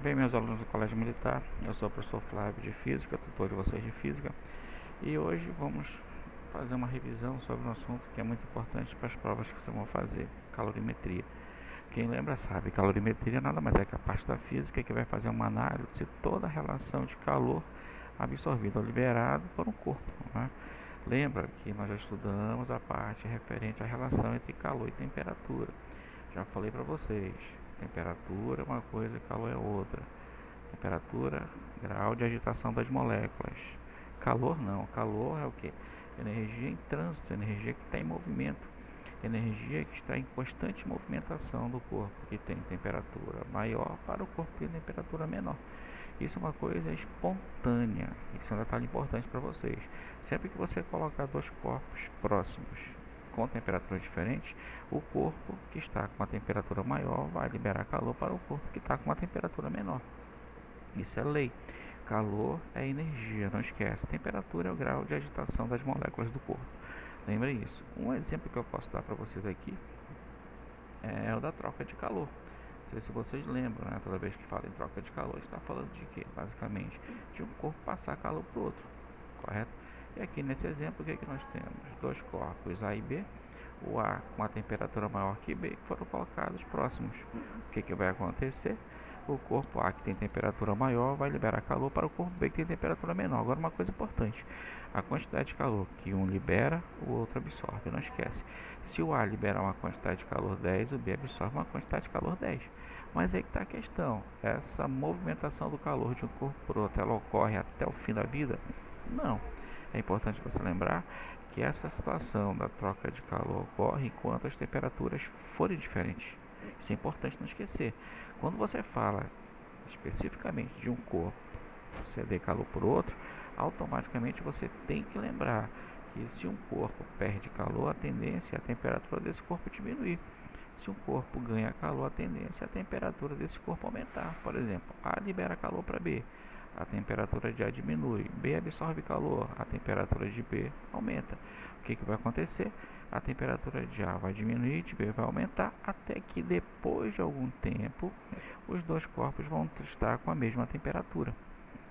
Bem, meus alunos do Colégio Militar, eu sou o professor Flávio de Física, tutor de vocês de Física, e hoje vamos fazer uma revisão sobre um assunto que é muito importante para as provas que vocês vão fazer, calorimetria. Quem lembra sabe, calorimetria nada mais é que a parte da física que vai fazer uma análise de toda a relação de calor absorvido ou liberado por um corpo, né? Lembra que nós já estudamos a parte referente à relação entre calor e temperatura. Já falei para vocês, temperatura é uma coisa, calor é outra. Temperatura, grau de agitação das moléculas. Calor não, calor é o que? Energia em trânsito, energia que está em movimento, energia que está em constante movimentação do corpo, que tem temperatura maior para o corpo que tem temperatura menor. Isso é uma coisa espontânea, isso é um detalhe importante para vocês. Sempre que você colocar dois corpos próximos com temperaturas diferentes, o corpo que está com uma temperatura maior vai liberar calor para o corpo que está com uma temperatura menor. Isso é lei. Calor é energia, não esquece. Temperatura é o grau de agitação das moléculas do corpo. Lembre isso. Um exemplo que eu posso dar para vocês aqui é o da troca de calor. Não sei se vocês lembram, né? Toda vez que fala em troca de calor, está falando de quê? Basicamente, de um corpo passar calor para o outro, correto? E aqui nesse exemplo, o que, é que nós temos? Dois corpos A e B, o A com uma temperatura maior que B, que foram colocados próximos. O que vai acontecer? O corpo A, que tem temperatura maior, vai liberar calor para o corpo B, que tem temperatura menor. Agora, uma coisa importante: a quantidade de calor que um libera, o outro absorve. Não esquece, se o A liberar uma quantidade de calor 10, o B absorve uma quantidade de calor 10. Mas aí que está a questão: essa movimentação do calor de um corpo para o outro, ela ocorre até o fim da vida? Não. É importante você lembrar que essa situação da troca de calor ocorre enquanto as temperaturas forem diferentes. Isso é importante não esquecer. Quando você fala especificamente de um corpo ceder calor por outro, automaticamente você tem que lembrar que se um corpo perde calor, a tendência é a temperatura desse corpo diminuir. Se um corpo ganha calor, a tendência é a temperatura desse corpo aumentar. Por exemplo, A libera calor para B, a temperatura de A diminui, B absorve calor, a temperatura de B aumenta. O que vai acontecer? A temperatura de A vai diminuir, de B vai aumentar, até que depois de algum tempo os dois corpos vão estar com a mesma temperatura.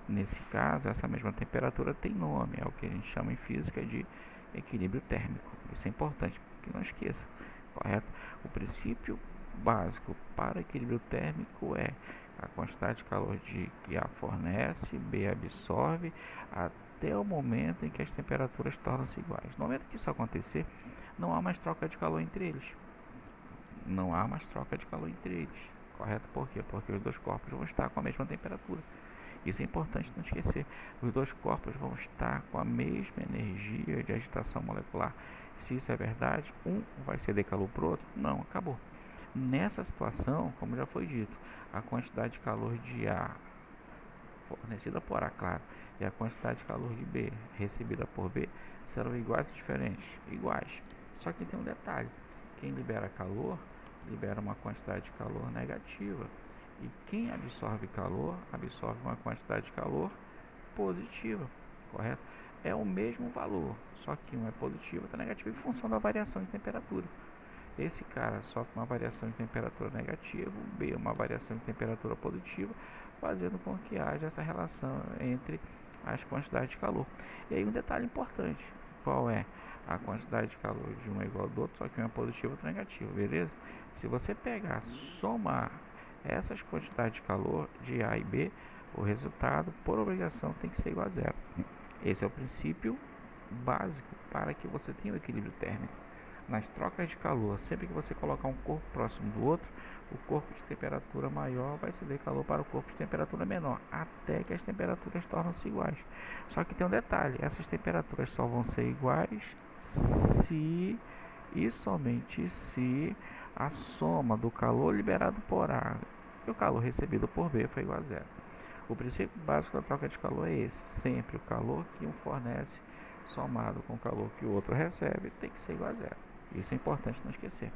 Nesse caso, essa mesma temperatura tem nome, é o que a gente chama em física de equilíbrio térmico. Isso é importante que não esqueça, correto? O princípio básico para equilíbrio térmico é a quantidade de calor que A fornece, B absorve, até o momento em que as temperaturas tornam-se iguais. No momento que isso acontecer, não há mais troca de calor entre eles. Não há mais troca de calor entre eles, correto? Por quê? Porque os dois corpos vão estar com a mesma temperatura. Isso é importante não esquecer. Os dois corpos vão estar com a mesma energia de agitação molecular. Se isso é verdade, um vai ceder calor para o outro? Não, acabou. Nessa situação, como já foi dito, a quantidade de calor de A fornecida por A, claro, e a quantidade de calor de B recebida por B serão iguais ou diferentes? Iguais. Só que tem um detalhe: quem libera calor, libera uma quantidade de calor negativa. E quem absorve calor, absorve uma quantidade de calor positiva, correto? É o mesmo valor, só que um é positivo e outro é negativo em função da variação de temperatura. Esse cara sofre uma variação de temperatura negativa, o B uma variação de temperatura positiva, fazendo com que haja essa relação entre as quantidades de calor. E aí um detalhe importante: qual é? A quantidade de calor de um é igual ao do outro, só que um é positivo e outro é negativo, beleza? Se você pegar, somar essas quantidades de calor de A e B, o resultado, por obrigação, tem que ser igual a zero. Esse é o princípio básico para que você tenha o equilíbrio térmico. Nas trocas de calor, sempre que você colocar um corpo próximo do outro, o corpo de temperatura maior vai ceder calor para o corpo de temperatura menor, até que as temperaturas tornam-se iguais. Só que tem um detalhe: essas temperaturas só vão ser iguais se e somente se a soma do calor liberado por A e o calor recebido por B foi igual a zero. O princípio básico da troca de calor é esse: sempre o calor que um fornece somado com o calor que o outro recebe tem que ser igual a zero. Isso é importante não esquecer,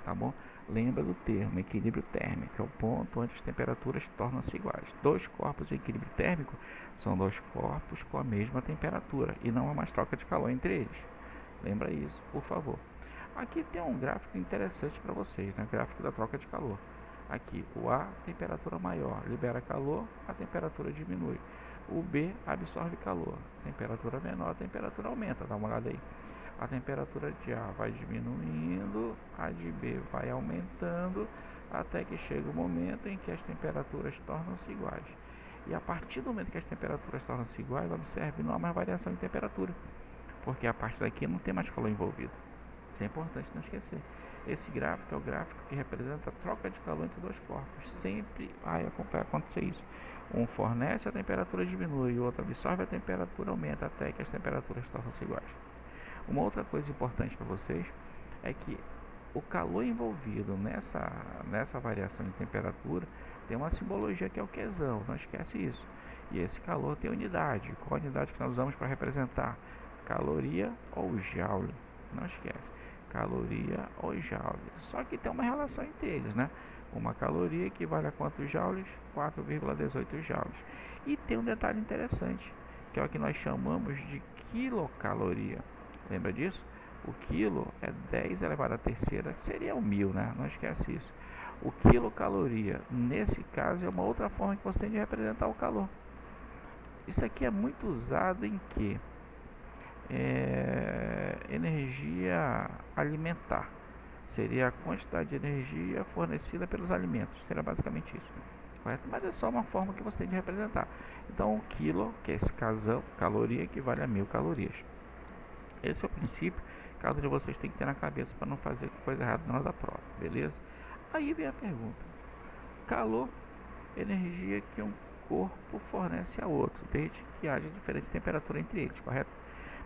tá bom? Lembra do termo equilíbrio térmico, é o ponto onde as temperaturas tornam-se iguais. Dois corpos em equilíbrio térmico são dois corpos com a mesma temperatura e não há mais troca de calor entre eles. Lembra isso, por favor. Aqui tem um gráfico interessante para vocês, né? Gráfico da troca de calor. Aqui, o A, temperatura maior, libera calor, a temperatura diminui. O B absorve calor, temperatura menor, a temperatura aumenta. Dá uma olhada aí. A temperatura de A vai diminuindo, a de B vai aumentando, até que chega o momento em que as temperaturas tornam-se iguais. E a partir do momento que as temperaturas tornam-se iguais, observe, não há mais variação em temperatura, porque a partir daqui não tem mais calor envolvido. Isso é importante não esquecer. Esse gráfico é o gráfico que representa a troca de calor entre dois corpos. Sempre vai acontecer isso. Um fornece, a temperatura diminui, o outro absorve, a temperatura aumenta, até que as temperaturas tornam-se iguais. Uma outra coisa importante para vocês é que o calor envolvido nessa variação em temperatura tem uma simbologia que é o Qzão, não esquece isso. E esse calor tem unidade. Qual a unidade que nós usamos para representar? Caloria ou joule. Não esquece. Caloria ou joule. Só que tem uma relação entre eles, né? Uma caloria equivale a quantos joules? 4,18 joules. E tem um detalhe interessante, que é o que nós chamamos de quilocaloria. Lembra disso? O quilo é 10 elevado à terceira, que seria o 1000, né? Não esquece isso. O quilocaloria, nesse caso, é uma outra forma que você tem de representar o calor. Isso aqui é muito usado em que? Energia alimentar. Seria a quantidade de energia fornecida pelos alimentos. Seria basicamente isso. Correto? Mas é só uma forma que você tem de representar. Então, o quilo, que é esse casão, caloria, equivale a 1000 calorias. Esse é o princípio que cada um de vocês tem que ter na cabeça para não fazer coisa errada na hora da prova, beleza? Aí vem a pergunta: calor, energia que um corpo fornece a outro, desde que haja diferente temperatura entre eles, correto?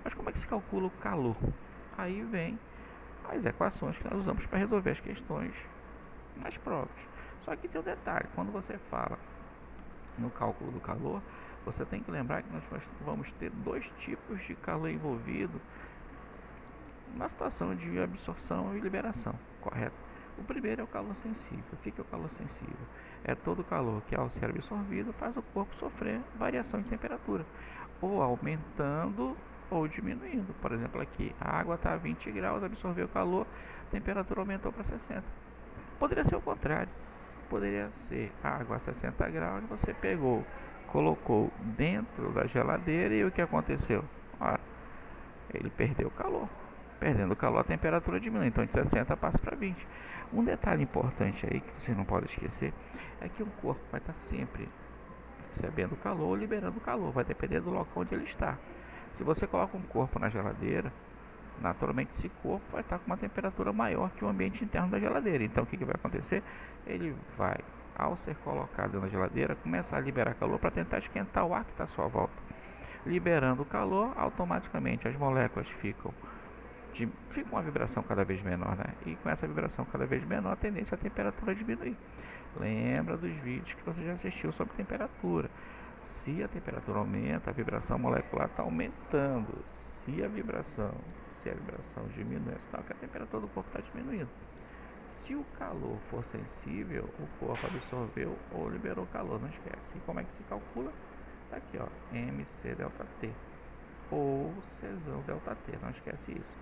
Mas como é que se calcula o calor? Aí vem as equações que nós usamos para resolver as questões nas provas. Só que tem um detalhe: quando você fala no cálculo do calor, você tem que lembrar que nós vamos ter dois tipos de calor envolvido na situação de absorção e liberação, correto? O primeiro é o calor sensível. O que é o calor sensível? É todo o calor que, ao ser absorvido, faz o corpo sofrer variação de temperatura, ou aumentando ou diminuindo. Por exemplo, aqui a água está a 20 graus, absorveu o calor, a temperatura aumentou para 60. Poderia ser o contrário. Poderia ser a água a 60 graus, você pegou, colocou dentro da geladeira e o que aconteceu? Ele perdeu o calor. Perdendo o calor, a temperatura diminui. Então de 60 passa para 20. Um detalhe importante aí que vocês não podem esquecer é que o corpo vai estar sempre recebendo calor ou liberando calor. Vai depender do local onde ele está. Se você coloca um corpo na geladeira, naturalmente esse corpo vai estar com uma temperatura maior que o ambiente interno da geladeira. Então o que vai acontecer? Ele vai, ao ser colocado na geladeira, começar a liberar calor para tentar esquentar o ar que está à sua volta. Liberando o calor, automaticamente as moléculas fica uma vibração cada vez menor, né? E com essa vibração cada vez menor, a tendência é a temperatura diminuir. Lembra dos vídeos que você já assistiu sobre temperatura. Se a temperatura aumenta, a vibração molecular está aumentando. Se a vibração diminui, é sinal que a temperatura do corpo está diminuindo. Se o calor for sensível, o corpo absorveu ou liberou calor, não esquece. E como é que se calcula? Está aqui, ó, MC delta T ou Czão delta T, não esquece isso.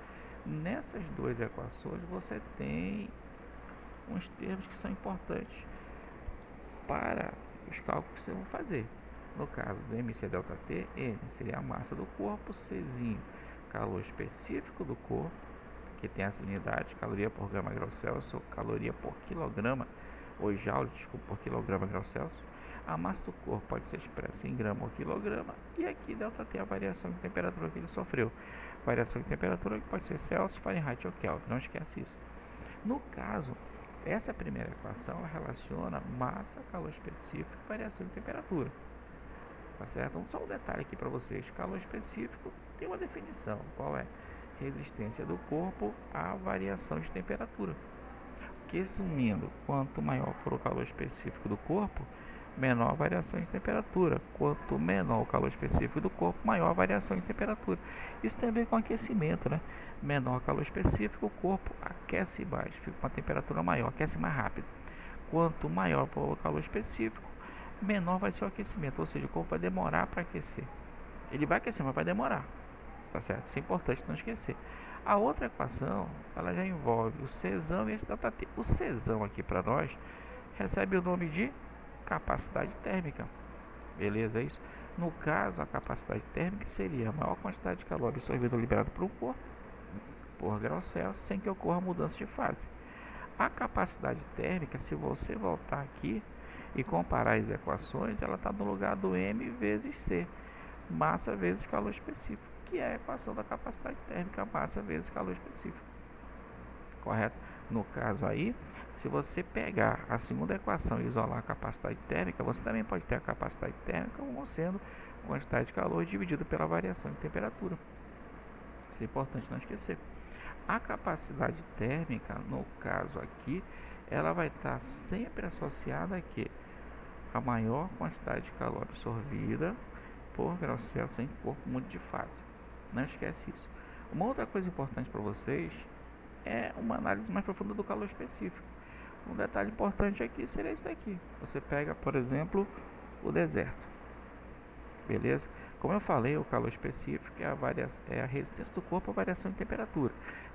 Nessas duas equações você tem uns termos que são importantes para os cálculos que você vai fazer. No caso do MC delta T, N seria a massa do corpo, Czinho, calor específico do corpo, que tem essa unidade, caloria por grama grau Celsius, ou caloria por quilograma, ou joule, desculpa, por quilograma grau Celsius. A massa do corpo pode ser expressa em grama ou quilograma, e aqui delta T é a variação de temperatura que ele sofreu. Variação de temperatura que pode ser Celsius, Fahrenheit ou Kelvin, não esquece isso. No caso, essa primeira equação ela relaciona massa, calor específico e variação de temperatura. Tá certo? Então, só um detalhe aqui para vocês: calor específico tem uma definição. Qual é? Resistência do corpo à variação de temperatura. Que, resumindo, quanto maior for o calor específico do corpo, menor a variação de temperatura. Quanto menor o calor específico do corpo, maior a variação de temperatura. Isso tem a ver com aquecimento, né? Menor calor específico, o corpo aquece mais, fica com uma temperatura maior, aquece mais rápido. Quanto maior for o calor específico, menor vai ser o aquecimento, ou seja, o corpo vai demorar para aquecer. Ele vai aquecer, mas vai demorar, tá certo? Isso é importante não esquecer. A outra equação, ela já envolve o Czão e esse delta T. O Czão aqui para nós recebe o nome de capacidade térmica. Beleza? É isso. No caso, a capacidade térmica seria a maior quantidade de calor absorvido ou liberado por um corpo por grau Celsius sem que ocorra mudança de fase. A capacidade térmica, se você voltar aqui e comparar as equações, ela está no lugar do M vezes C, massa vezes calor específico, que é a equação da capacidade térmica, massa vezes calor específico. Correto? No caso aí, se você pegar a segunda equação e isolar a capacidade térmica, você também pode ter a capacidade térmica como sendo quantidade de calor dividido pela variação de temperatura. Isso é importante não esquecer. A capacidade térmica, no caso aqui, ela vai estar sempre associada a quê? A maior quantidade de calor absorvida por grau Celsius em corpo mundo de fase. Não esquece isso. Uma outra coisa importante para vocês é uma análise mais profunda do calor específico. Um detalhe importante aqui seria esse daqui. Você pega, por exemplo, o deserto. Beleza? Como eu falei, o calor específico é a resistência do corpo à variação de temperatura.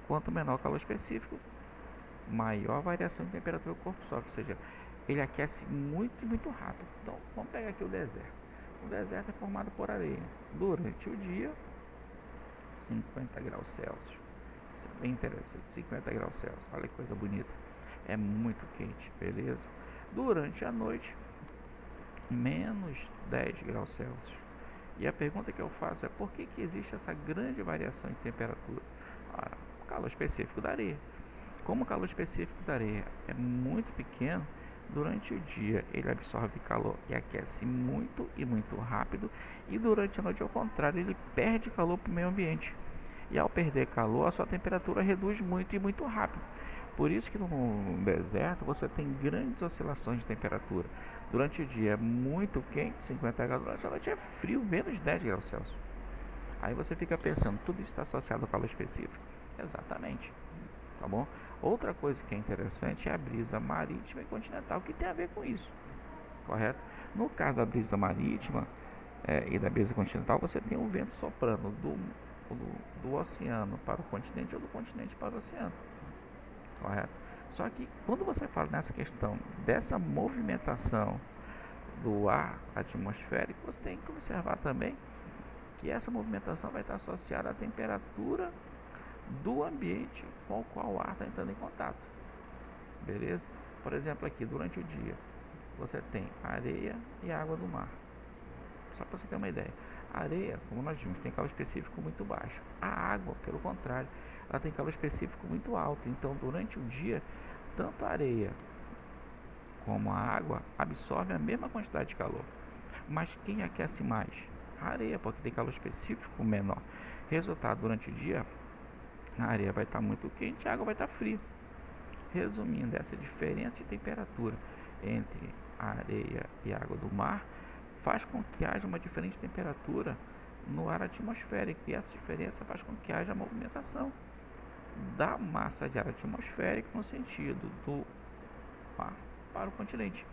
Quanto menor o calor específico, maior a variação de temperatura do corpo sofre. Ou seja, ele aquece muito e muito rápido. Então, vamos pegar aqui o deserto. O deserto é formado por areia. Durante o dia, 50 graus Celsius. Isso é bem interessante, 50 graus Celsius. Olha que coisa bonita. É muito quente, beleza? Durante a noite, menos 10 graus Celsius. E a pergunta que eu faço é por que existe essa grande variação de temperatura? Ora, o calor específico da areia. Como o calor específico da areia é muito pequeno, durante o dia ele absorve calor e aquece muito e muito rápido, e durante a noite, ao contrário, ele perde calor para o meio ambiente. E ao perder calor, a sua temperatura reduz muito e muito rápido. Por isso que no deserto você tem grandes oscilações de temperatura. Durante o dia é muito quente, 50 graus, durante a noite é frio, menos 10 graus Celsius. Aí você fica pensando, tudo isso está associado ao calor específico? Exatamente, tá bom? Outra coisa que é interessante é a brisa marítima e continental, que tem a ver com isso, correto? No caso da brisa marítima e da brisa continental, você tem o vento soprando do oceano para o continente ou do continente para o oceano, correto? Só que quando você fala nessa questão dessa movimentação do ar atmosférico, você tem que observar também que essa movimentação vai estar associada à temperatura do ambiente com o qual o ar está entrando em contato, beleza? Por exemplo, aqui durante o dia você tem areia e água do mar. Só para você ter uma ideia, a areia, como nós vimos, tem calor específico muito baixo. A água, pelo contrário, ela tem calor específico muito alto. Então, durante o dia, tanto a areia como a água absorvem a mesma quantidade de calor. Mas quem aquece mais? A areia, porque tem calor específico menor. Resultado, durante o dia, a areia vai estar muito quente, a água vai estar fria. Resumindo, essa diferença de temperatura entre a areia e a água do mar faz com que haja uma diferente temperatura no ar atmosférico, e essa diferença faz com que haja a movimentação da massa de ar atmosférico no sentido do mar para o continente,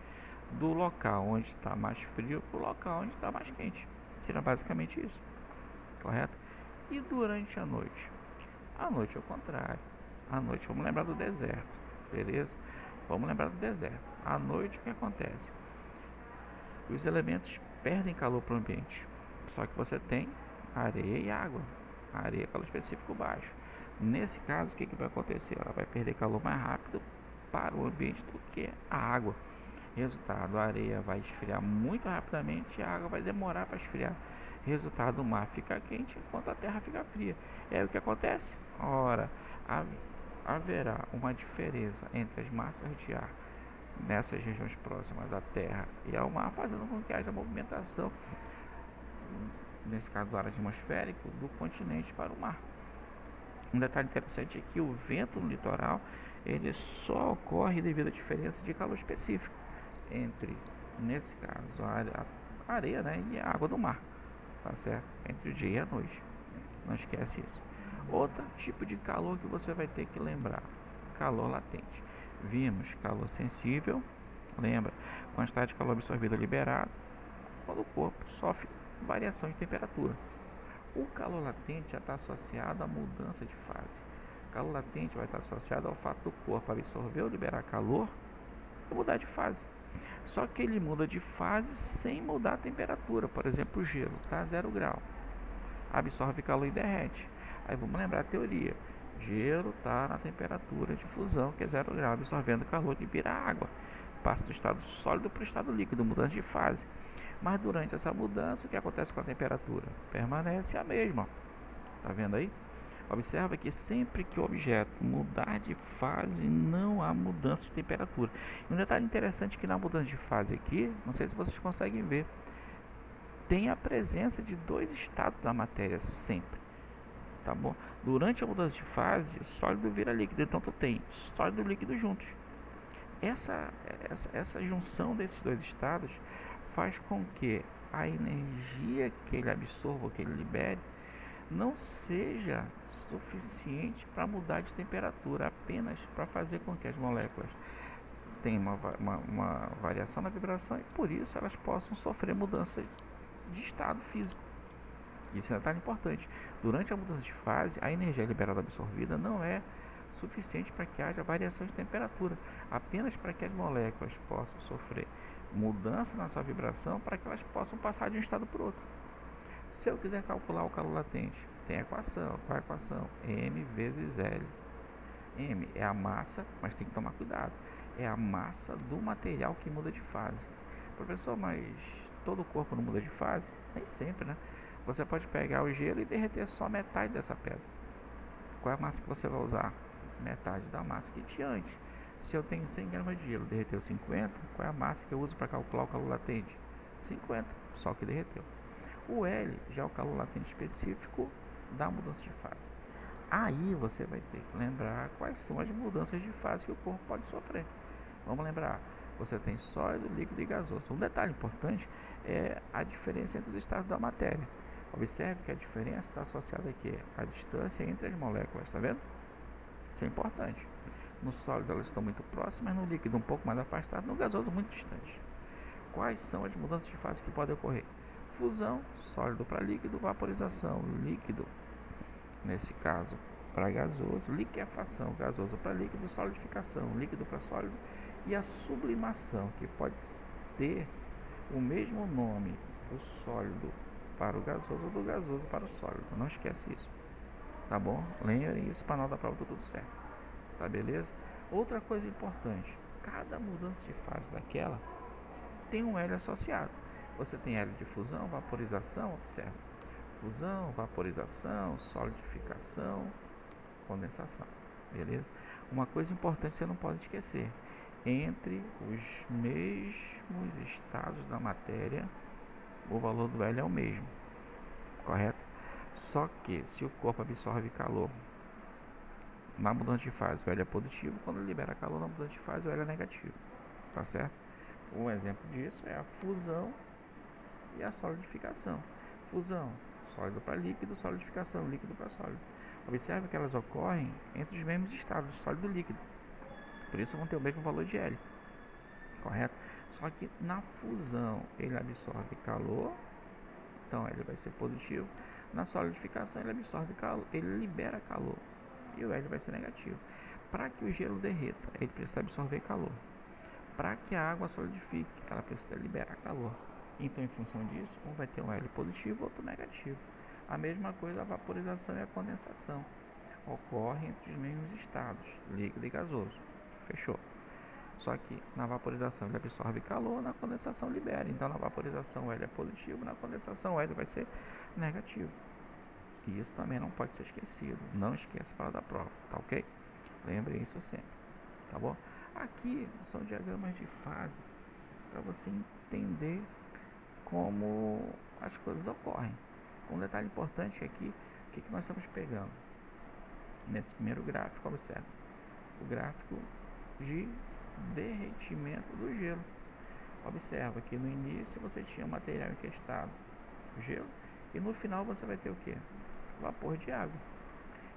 do local onde está mais frio para o local onde está mais quente. Será basicamente isso, correto? E durante a noite? A noite é o contrário. À noite, vamos lembrar do deserto, beleza? Vamos lembrar do deserto. À noite, o que acontece? Os elementos perdem calor para o ambiente, só que você tem areia e água. A areia é calor específico baixo. Nesse caso, o que vai acontecer? Ela vai perder calor mais rápido para o ambiente do que a água. Resultado, a areia vai esfriar muito rapidamente e a água vai demorar para esfriar. Resultado, o mar fica quente enquanto a terra fica fria. E aí o que acontece? Ora, haverá uma diferença entre as massas de ar nessas regiões próximas à terra e ao mar, fazendo com que haja movimentação, nesse caso do ar atmosférico, do continente para o mar. Um detalhe interessante é que o vento no litoral ele só ocorre devido à diferença de calor específico entre, nesse caso, a areia, né, e a água do mar, tá certo? Entre o dia e a noite. Não esquece isso. Outro tipo de calor que você vai ter que lembrar: calor latente. Vimos calor sensível, lembra? Quantidade de calor absorvido liberado quando o corpo sofre variação de temperatura. O calor latente já está associado à mudança de fase. O calor latente vai estar associado ao fato do corpo absorver ou liberar calor e mudar de fase. Só que ele muda de fase sem mudar a temperatura. Por exemplo, o gelo está a 0 grau, absorve calor e derrete. Aí vamos lembrar a teoria. Gelo está na temperatura de fusão, que é 0 grau, absorvendo calor e vira água. Passa do estado sólido para o estado líquido, mudança de fase. Mas durante essa mudança, o que acontece com a temperatura? Permanece a mesma. Tá vendo aí? Observa que sempre que o objeto mudar de fase, não há mudança de temperatura. E um detalhe interessante que na mudança de fase aqui, não sei se vocês conseguem ver, tem a presença de dois estados da matéria sempre. Tá bom? Durante a mudança de fase, o sólido vira líquido, então tu tem sólido e líquido juntos. Essa junção desses dois estados faz com que a energia que ele absorva, que ele libere, não seja suficiente para mudar de temperatura, apenas para fazer com que as moléculas tenham uma variação na vibração e por isso elas possam sofrer mudança de estado físico. Isso é um detalhe importante. Durante a mudança de fase, a energia liberada absorvida não é suficiente para que haja variação de temperatura, apenas para que as moléculas possam sofrer mudança na sua vibração para que elas possam passar de um estado para o outro. Se eu quiser calcular o calor latente, tem a equação. Qual é a equação? M vezes L. M é a massa, mas tem que tomar cuidado. É a massa do material que muda de fase. Professor, mas todo o corpo não muda de fase? Nem sempre, né? Você pode pegar o gelo e derreter só metade dessa pedra. Qual é a massa que você vai usar? Metade da massa que tinha antes. Se eu tenho 100 gramas de gelo, derreteu 50, qual é a massa que eu uso para calcular o calor latente? 50, só que derreteu. O L já é o calor latente específico da mudança de fase. Aí você vai ter que lembrar quais são as mudanças de fase que o corpo pode sofrer. Vamos lembrar, você tem sólido, líquido e gasoso. Um detalhe importante é a diferença entre os estados da matéria. Observe que a diferença está associada aqui à distância entre as moléculas, está vendo? Isso é importante. No sólido elas estão muito próximas, no líquido um pouco mais afastado, no gasoso muito distante. Quais são as mudanças de fase que podem ocorrer? Fusão, sólido para líquido, vaporização, líquido, nesse caso, para gasoso, liquefação, gasoso para líquido, solidificação, líquido para sólido, e a sublimação, que pode ter o mesmo nome do sólido para o gasoso ou do gasoso para o sólido. Não esquece isso, tá bom? Lembrem isso para a nota da prova, tudo certo, tá beleza? Outra coisa importante, cada mudança de fase daquela tem um L associado. Você tem L de fusão, vaporização, observa. Fusão, vaporização, solidificação, condensação. Beleza? Uma coisa importante você não pode esquecer. Entre os mesmos estados da matéria, o valor do L é o mesmo. Correto? Só que se o corpo absorve calor na mudança de fase, o L é positivo. Quando ele libera calor na mudança de fase, o L é negativo. Tá certo? Um exemplo disso é a fusão e a solidificação. Fusão, sólido para líquido, solidificação, líquido para sólido. Observe que elas ocorrem entre os mesmos estados, sólido e líquido. Por isso vão ter o mesmo valor de L. Correto? Só que na fusão ele absorve calor, então L vai ser positivo. Na solidificação ele absorve calor, ele libera calor e o L vai ser negativo. Para que o gelo derreta, ele precisa absorver calor. Para que a água solidifique, ela precisa liberar calor. Então, em função disso, um vai ter um L positivo, outro negativo. A mesma coisa a vaporização e a condensação. Ocorre entre os mesmos estados, líquido e gasoso. Fechou? Só que na vaporização ele absorve calor, na condensação libera. Então, na vaporização o L é positivo, na condensação o L vai ser negativo. E isso também não pode ser esquecido. Não esqueça para dar prova, tá ok? Lembre isso sempre, tá bom? Aqui são diagramas de fase para você entender como as coisas ocorrem. Um detalhe importante é aqui, o que nós estamos pegando? Nesse primeiro gráfico, observe, o gráfico de derretimento do gelo. Observa que no início você tinha material enquestado, gelo, e no final você vai ter o que? Vapor de água.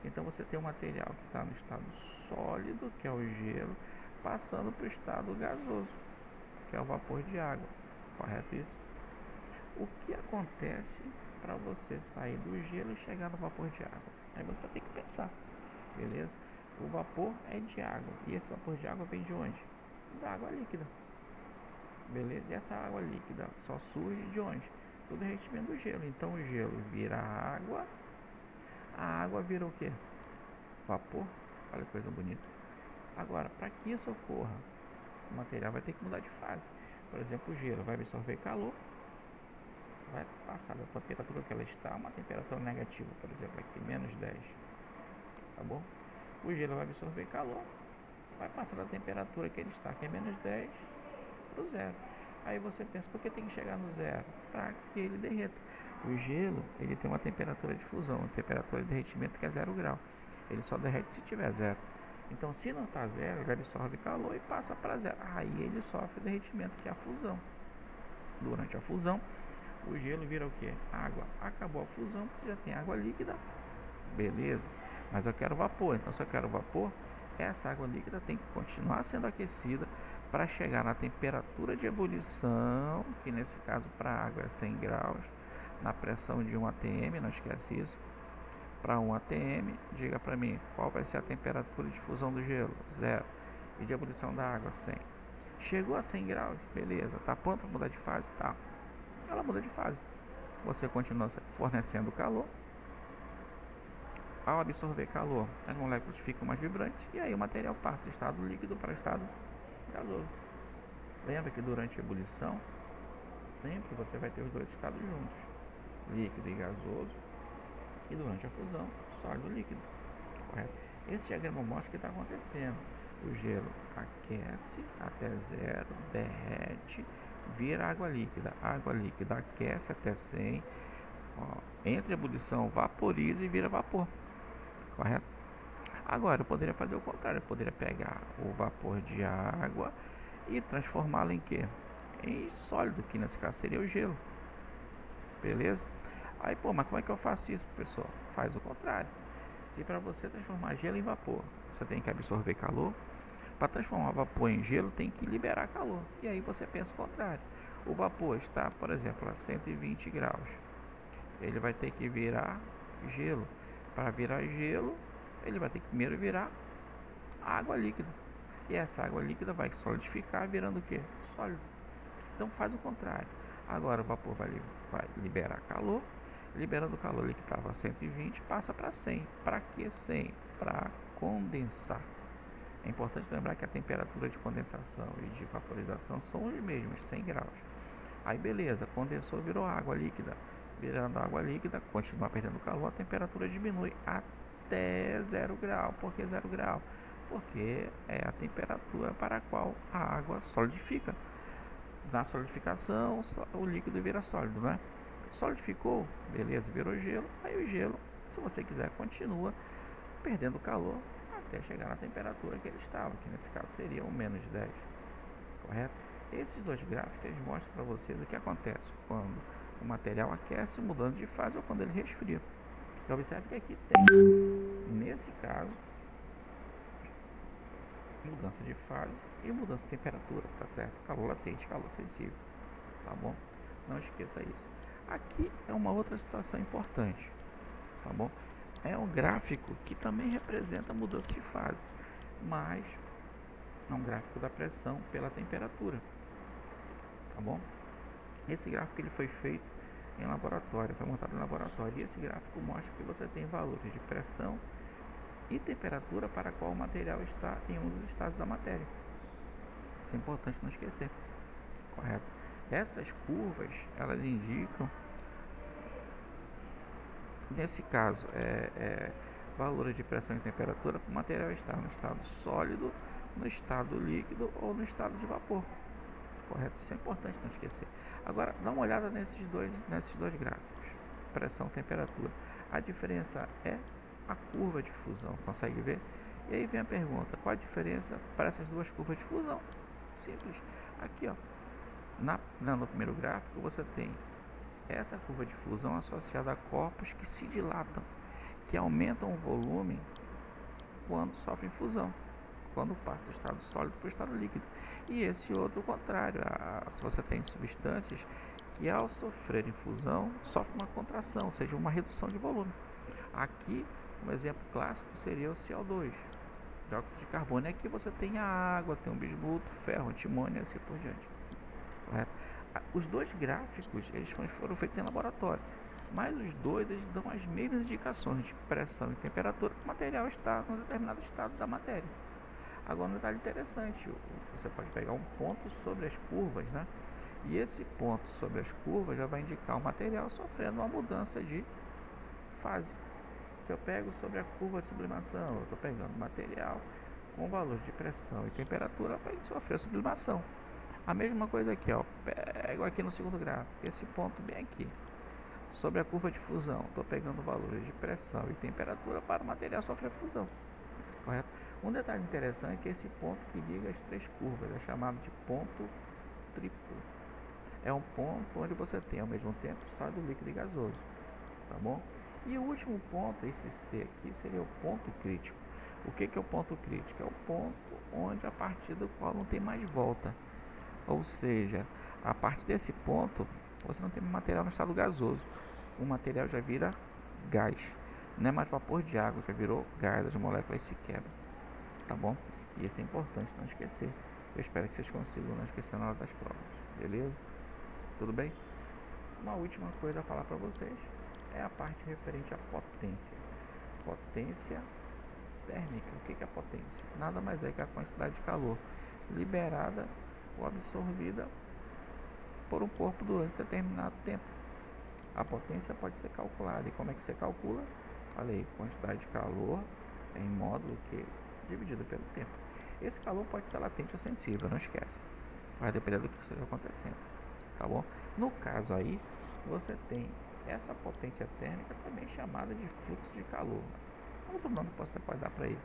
Então você tem um material que está no estado sólido, que é o gelo, passando para o estado gasoso, que é o vapor de água. Correto isso? O que acontece para você sair do gelo e chegar no vapor de água? Aí você vai ter que pensar, beleza? O vapor é de água, e esse vapor de água vem de onde? da água líquida. Beleza? E essa água líquida só surge de onde? Do derretimento do gelo. Então o gelo vira água, a água vira o que? Vapor. Olha que coisa bonita. Agora, para que isso ocorra, o material vai ter que mudar de fase. Por exemplo, o gelo vai absorver calor, vai passar da temperatura que ela está, uma temperatura negativa, por exemplo, aqui, menos 10. Tá bom? O gelo vai absorver calor, vai passar da temperatura que ele está, que é menos 10, para o zero. Aí você pensa, por que tem que chegar no zero? Para que ele derreta. O gelo, ele tem uma temperatura de fusão, uma temperatura de derretimento que é 0 grau. Ele só derrete se tiver zero. Então, se não está zero, ele absorve calor e passa para zero. Aí ele sofre derretimento, que é a fusão. Durante a fusão, o gelo vira o que? Água. Acabou a fusão, você já tem água líquida. Beleza. Mas eu quero vapor. Então, se eu quero vapor, essa água líquida tem que continuar sendo aquecida para chegar na temperatura de ebulição, que nesse caso para a água é 100 graus, na pressão de 1 atm, não esquece isso. Para 1 atm, diga para mim qual vai ser a temperatura de fusão do gelo, 0, e de ebulição da água, 100. Chegou a 100 graus, beleza, está pronto para mudar de fase? Tá. Ela muda de fase. Você continua fornecendo calor. Ao absorver calor, as moléculas ficam mais vibrantes e aí o material parte do estado líquido para o estado gasoso. Lembra que durante a ebulição, sempre você vai ter os dois estados juntos, líquido e gasoso. E durante a fusão, sólido líquido. Correto? Esse diagrama mostra o que está acontecendo. O gelo aquece até zero, derrete, vira água líquida. A água líquida aquece até 100, entra em ebulição, vaporiza e vira vapor. Correto? Agora, eu poderia fazer o contrário. Eu poderia pegar o vapor de água e transformá-lo em quê? Em sólido, que nesse caso seria o gelo. Beleza? Aí, mas como é que eu faço isso, professor? Faz o contrário. Se para você transformar gelo em vapor, você tem que absorver calor, para transformar vapor em gelo, tem que liberar calor. E aí você pensa o contrário. O vapor está, por exemplo, a 120 graus. Ele vai ter que virar gelo. Para virar gelo, ele vai ter que primeiro virar água líquida. E essa água líquida vai solidificar, virando o quê? Sólido. Então faz o contrário. Agora o vapor vai liberar calor. Liberando o calor ali que estava a 120, passa para 100. Para que 100? Para condensar. É importante lembrar que a temperatura de condensação e de vaporização são os mesmos, 100 graus. Aí beleza, condensou, virou água líquida. Virando água líquida, continua perdendo calor, a temperatura diminui até 0 grau. Por que 0 grau? Porque é a temperatura para a qual a água solidifica. Na solidificação, o líquido vira sólido, né? Solidificou, beleza, virou gelo. Aí o gelo, se você quiser, continua perdendo calor até chegar na temperatura que ele estava, que nesse caso seria o menos 10, correto? Esses dois gráficos eles mostram para vocês o que acontece quando o material aquece mudando de fase ou quando ele resfria. Então observe que aqui tem, nesse caso, mudança de fase e mudança de temperatura, tá certo? Calor latente, calor sensível, tá bom? Não esqueça isso. Aqui é uma outra situação importante, tá bom? É um gráfico que também representa a mudança de fase, mas é um gráfico da pressão pela temperatura, tá bom? Esse gráfico ele foi feito em laboratório, foi montado em laboratório, e esse gráfico mostra que você tem valores de pressão e temperatura para qual o material está em um dos estados da matéria. Isso é importante não esquecer, correto? Essas curvas, elas indicam, nesse caso, valores de pressão e temperatura para o material estar no estado sólido, no estado líquido ou no estado de vapor, correto? Isso é importante não esquecer. Agora, dá uma olhada nesses dois gráficos, pressão e temperatura. A diferença é a curva de fusão, consegue ver? E aí vem a pergunta, qual a diferença para essas duas curvas de fusão? Simples. Aqui, ó, no primeiro gráfico você tem essa curva de fusão associada a corpos que se dilatam, que aumentam o volume quando sofrem fusão, quando passa do estado sólido para o estado líquido. E esse outro contrário, se você tem substâncias que ao sofrerem fusão sofrem uma contração, ou seja, uma redução de volume. Aqui um exemplo clássico seria o CO2, Dióxido de carbono. E aqui você tem a água, tem o bismuto, ferro, antimônio e assim por diante. Correto? Os dois gráficos eles foram feitos em laboratório, mas os dois eles dão as mesmas indicações de pressão e temperatura que o material está em um determinado estado da matéria. Agora um detalhe interessante, você pode pegar um ponto sobre as curvas, né? E esse ponto sobre as curvas já vai indicar o material sofrendo uma mudança de fase. Se eu pego sobre a curva de sublimação, eu estou pegando material com valor de pressão e temperatura para ele sofrer sublimação. A mesma coisa aqui, ó, pego aqui no segundo gráfico, esse ponto bem aqui. Sobre a curva de fusão, estou pegando valores de pressão e temperatura para o material sofrer fusão. Correto? Um detalhe interessante é esse ponto que liga as três curvas, é chamado de ponto triplo. É um ponto onde você tem ao mesmo tempo sólido, líquido e gasoso, tá bom? E o último ponto, esse C aqui, seria o ponto crítico. O que é o ponto crítico? É o ponto onde a partir do qual não tem mais volta. Ou seja, a partir desse ponto, você não tem material no estado gasoso. O material já vira gás. Não é mais vapor de água, já virou gás, as moléculas se quebram. Tá bom? E isso é importante não esquecer. Eu espero que vocês consigam não esquecer na hora das provas. Beleza? Tudo bem? Uma última coisa a falar para vocês é a parte referente à potência. Potência térmica. O que é a potência? Nada mais é que a quantidade de calor liberada ou absorvida por um corpo durante determinado tempo. A potência pode ser calculada. E como é que você calcula? Falei, quantidade de calor em módulo Q dividido pelo tempo. Esse calor pode ser latente ou sensível, não esquece. Vai depender do que esteja acontecendo. Tá bom? No caso aí, você tem essa potência térmica também chamada de fluxo de calor. Outro nome que você pode dar para ele.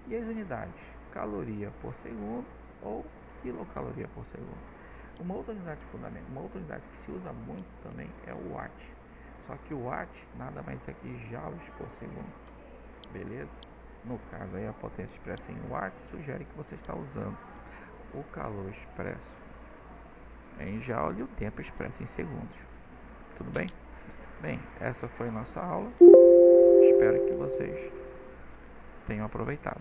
E as unidades, caloria por segundo ou quilocaloria por segundo. Uma outra unidade fundamental, uma outra unidade que se usa muito também é o watt. Só que o watt nada mais é que joules por segundo. Beleza? No caso aí a potência expressa em watt sugere que você está usando o calor expresso em joule e o tempo expresso em segundos. Tudo bem? Bem, essa foi a nossa aula. Espero que vocês tenham aproveitado.